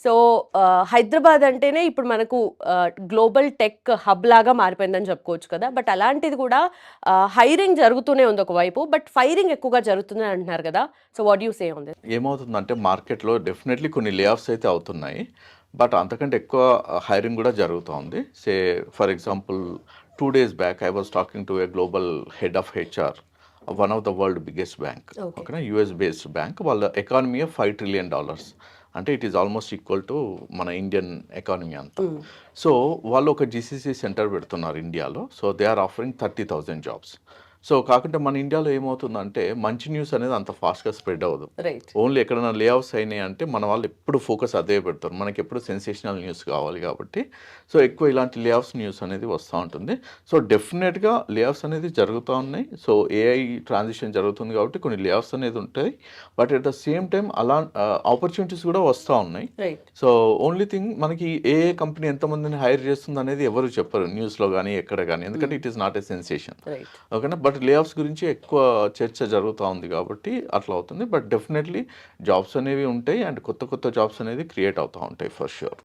So, Hyderabad అంటేనే ఇప్పుడు మనకు గ్లోబల్ టెక్ హబ్ లాగా మారిపోయిందని చెప్పుకోవచ్చు కదా! బట్ అలాంటిది కూడా హైరింగ్ జరుగుతూనే ఉంది ఒకవైపు. బట్ ఫైరింగ్ ఎక్కువగా జరుగుతుందని అంటున్నారు కదా! So, what you say on this? ఏమవుతుందంటే మార్కెట్‌లో డెఫినెట్‌లీ కొన్ని లే ఆఫ్స్ అయితే అవుతున్నాయి. బట్ అంతకంటే ఎక్కువ హైరింగ్ కూడా జరుగుతా ఉంది. For example 2 days back I was talking to a global head of HR one of the world biggest bank. Okay. ఓకేనా? US based bank. వాళ్ళ ఎకానమీ $5 ట్రిలియన్. అంటే it is almost equal to మన Indian economy అంతా. Hmm. So వాళ్ళు ఒక GCC centre పెడుతున్నారు ఇండియాలో. So they are offering 30,000 jobs. So కాకుంటే మన ఇండియాలో ఏమవుతుందంటే మంచి న్యూస్ అనేది అంత ఫాస్ట్‌గా స్ప్రెడ్ అవ్వదు. రైట్. ఓన్లీ ఎక్కడైనా లే ఆఫ్స్ అయినాయి అంటే మన వాళ్ళు ఎప్పుడు ఫోకస్ అదే పెడతారు. మనకి ఎప్పుడు సెన్సేషనల్ న్యూస్ కావాలి కాబట్టి. సో ఎక్కువ ఇలాంటి లే ఆఫ్స్ న్యూస్ అనేది వస్తూ ఉంటుంది. సో డెఫినెట్‌గా లే ఆఫ్స్ అనేది జరుగుతూ ఉన్నాయి. సో ఏఐ ట్రాన్సిషన్ జరుగుతుంది కాబట్టి కొన్ని లే ఆఫ్స్ అనేది ఉంటాయి. But at the same time అలా ఆపర్చునిటీస్ కూడా వస్తూ ఉన్నాయి. రైట్. సో ఓన్లీ థింగ్ మనకి ఏ కంపెనీ ఎంతమందిని హైర్ చేస్తుంది అనేది ఎవరు చెప్పరు న్యూస్‌లో గానీ, ఎక్కడ గానీ. ఎందుకంటే it is not a sensation. Right. ఓకేనా? బట్ లే ఆఫ్స్ గురించి ఎక్కువ చర్చ జరుగుతూ ఉంది కాబట్టి అట్లా అవుతుంది. బట్ డెఫినెట్లీ జాబ్స్ అనేవి ఉంటాయి అండ్ కొత్త కొత్త జాబ్స్ అనేది క్రియేట్ అవుతూ ఉంటాయి ఫర్ ష్యూర్.